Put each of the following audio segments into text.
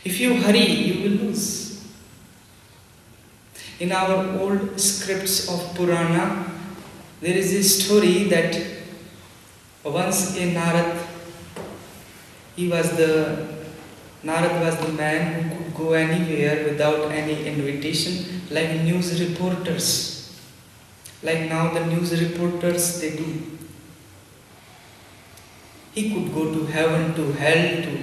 If you hurry, you will lose. In our old scripts of Purana, there is a story that once a Narad was the man who could go anywhere without any invitation, like news reporters. Like now the news reporters they do. He could go to heaven, to hell, to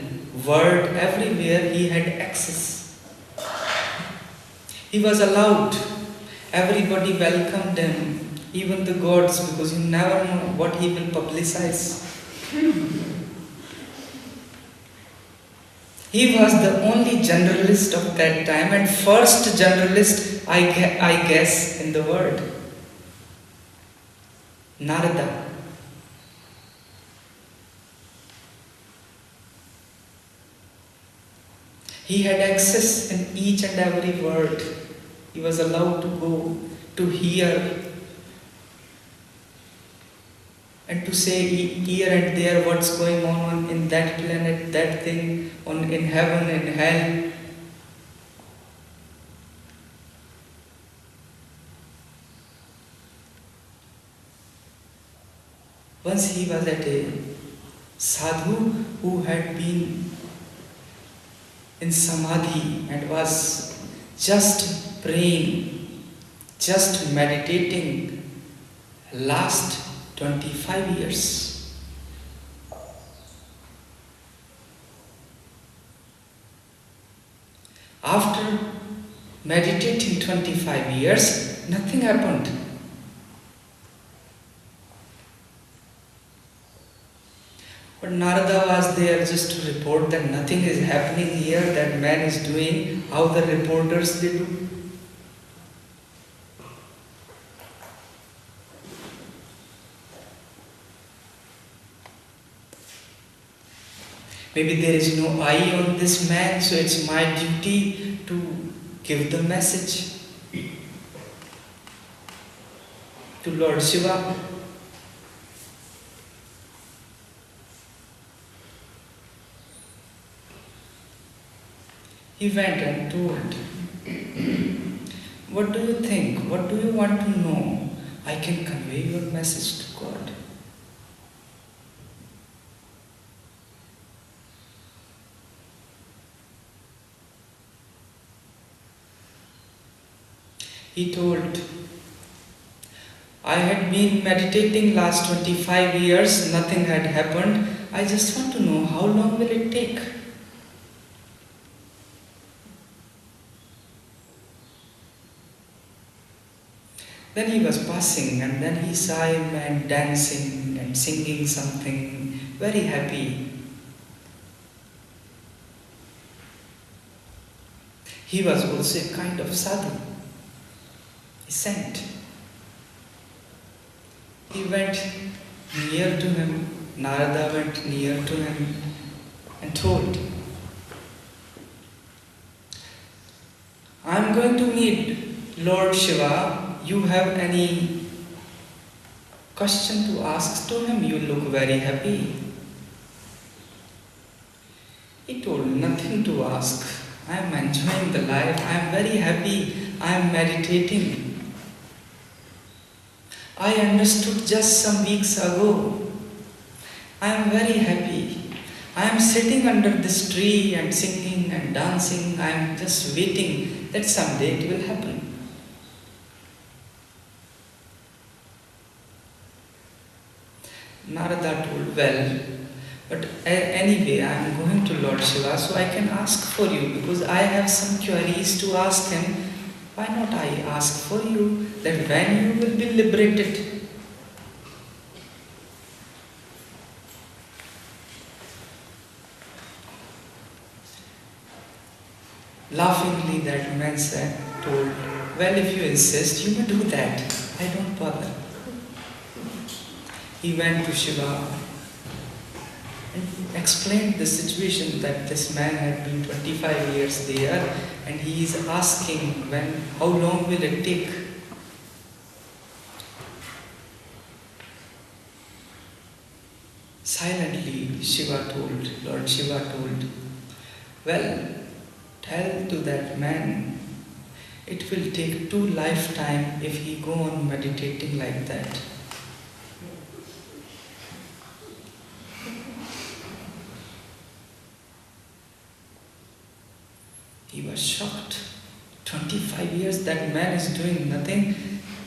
world, everywhere he had access. He was allowed. Everybody welcomed him, even the gods, because you never know what he will publicize. He was the only generalist of that time and first generalist, I guess, in the world. Narada. He had access in each and every word. He was allowed to go, to hear, and to say here and there what's going on in that planet, that thing, in heaven and hell. Once he was at a sadhu who had been in samadhi and was just praying, just meditating last 25 years. After meditating 25 years, nothing happened. But Narada was there just to report that nothing is happening here, that man is doing how the reporters they do. Maybe there is no eye on this man, so it's my duty to give the message to Lord Shiva. He went and told, what do you think? What do you want to know? I can convey your message to God. He told, I had been meditating last 25 years, nothing had happened. I just want to know how long will it take? Then he was passing and then he saw a man dancing and singing something, very happy. He was also a kind of sadhu, a saint. He went near to him, Narada went near to him and told, I am going to meet Lord Shiva. You have any question to ask to him? You look very happy. He told, nothing to ask. I am enjoying the life. I am very happy. I am meditating. I understood just some weeks ago. I am very happy. I am sitting under this tree and singing and dancing. I am just waiting that someday it will happen. Narada told, well, but anyway, I am going to Lord Shiva, so I can ask for you, because I have some queries to ask him. Why not I ask for you that when you will be liberated? Laughingly, that man told, well, if you insist, you may do that. I don't bother. He went to Shiva and explained the situation that this man had been 25 years there and he is asking how long will it take? Silently, Lord Shiva told, well, tell to that man, it will take 2 lifetimes if he go on meditating like that. He was shocked. 25 years that man is doing nothing,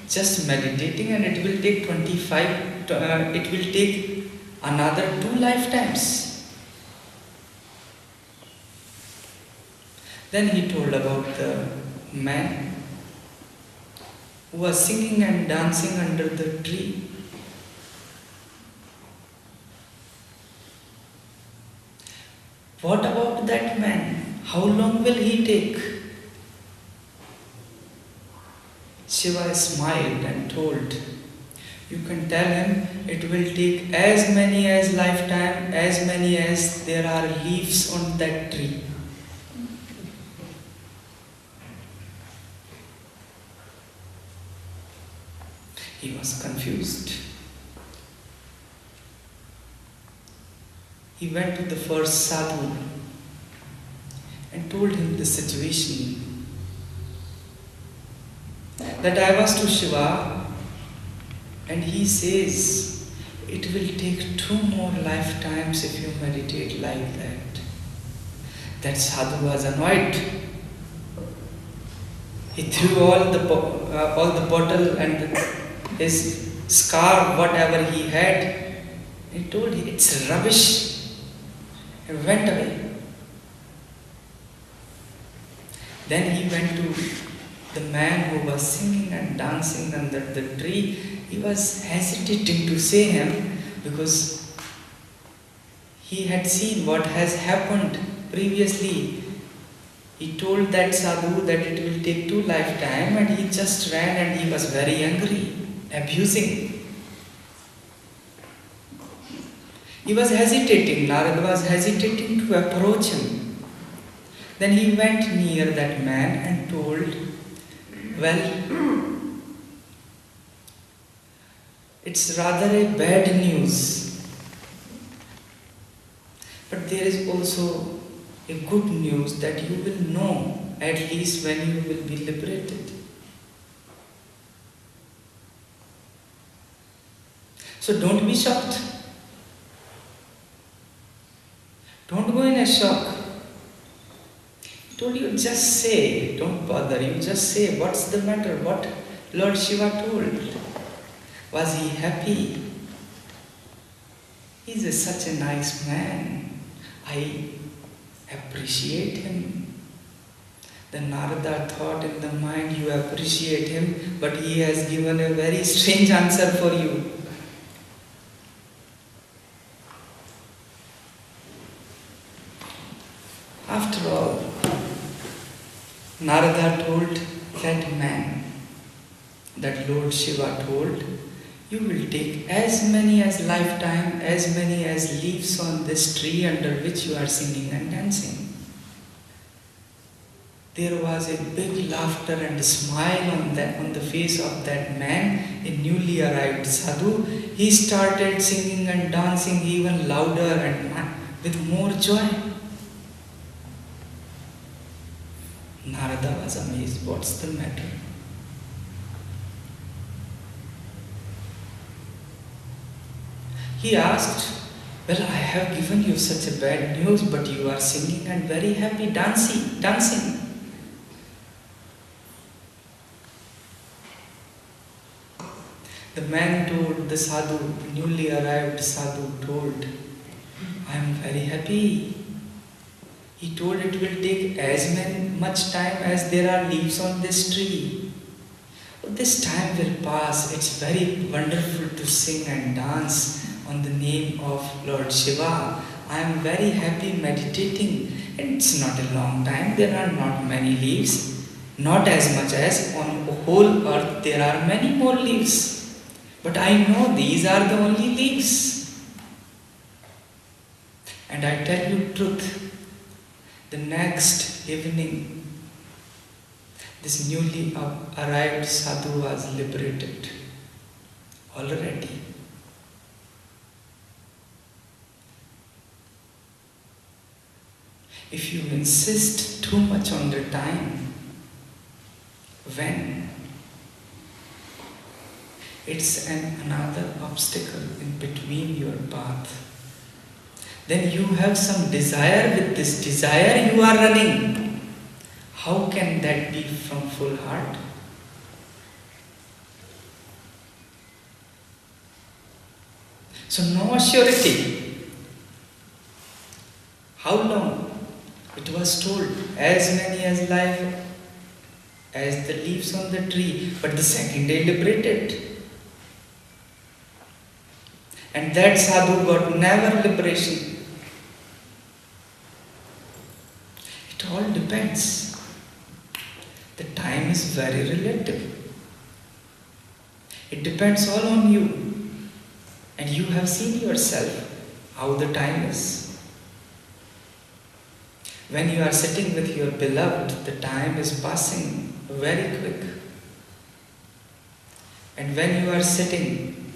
just meditating, and it will take it will take another 2 lifetimes. Then he told about the man who was singing and dancing under the tree. What about that man? How long will he take? Shiva smiled and told, you can tell him it will take as many as lifetime, as many as there are leaves on that tree. He was confused. He went to the first sadhu and told him the situation. That I was to Shiva, and he says it will take 2 more lifetimes if you meditate like that. That sadhu was annoyed. He threw all the bottle and his scarf, whatever he had. He told him it's rubbish. He went away. Then he went to the man who was singing and dancing under the tree. He was hesitating to say him because he had seen what has happened previously. He told that sadhu that it will take 2 lifetimes, and he just ran, and he was very angry, abusing. He was hesitating. Narada was hesitating to approach him. Then he went near that man and told, well, it's rather a bad news. But there is also a good news that you will know at least when you will be liberated. So don't be shocked. Don't go in a shock. He told you, just say, don't bother, you just say, what's the matter? What Lord Shiva told? Was he happy? He's such a nice man. I appreciate him. Then Narada thought in the mind, you appreciate him, but he has given a very strange answer for you. After all, Narada told that man, that Lord Shiva told, you will take as many as lifetime, as many as leaves on this tree under which you are singing and dancing. There was a big laughter and a smile on the face of that man, a newly arrived sadhu. He started singing and dancing even louder and with more joy. Narada was amazed. What's the matter? He asked, well, I have given you such a bad news, but you are singing and very happy, dancing. The man told, the sadhu, newly arrived sadhu told, I am very happy. He told it will take as much time as there are leaves on this tree. But this time will pass. It's very wonderful to sing and dance on the name of Lord Shiva. I am very happy meditating, and it's not a long time. There are not many leaves, not as much as on the whole earth there are many more leaves. But I know these are the only leaves. And I tell you truth. The next evening, this newly arrived sadhu was liberated already. If you insist too much on the time, when it's another obstacle in between your path, then you have some desire. With this desire you are running. How can that be from full heart? So no surety. How long? It was told, as many as life, as the leaves on the tree, but the second day liberated. And that sadhu got never liberation. It all depends. The time is very relative. It depends all on you. And you have seen yourself how the time is. When you are sitting with your beloved, the time is passing very quick. And when you are sitting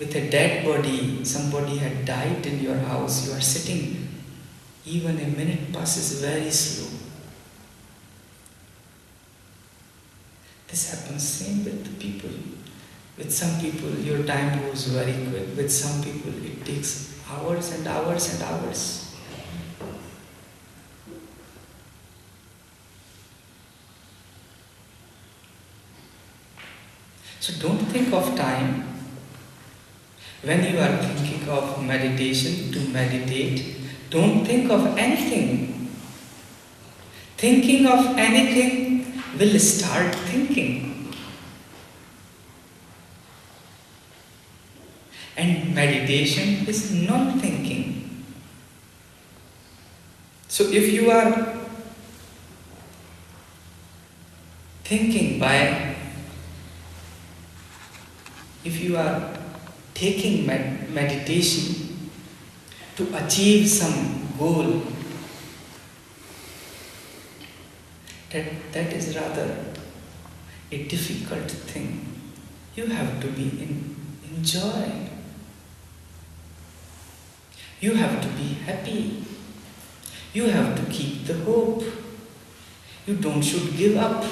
with a dead body, somebody had died in your house, you are sitting, even a minute passes very slow. This happens same with the people. With some people, your time goes very quick. With some people, it takes hours and hours and hours. So don't think of time. When you are thinking of meditation, to meditate, don't think of anything. Thinking of anything will start thinking. And meditation is non-thinking. So if you are thinking if you are taking meditation to achieve some goal, that is rather a difficult thing. You have to be in joy. You have to be happy. You have to keep the hope. You should give up.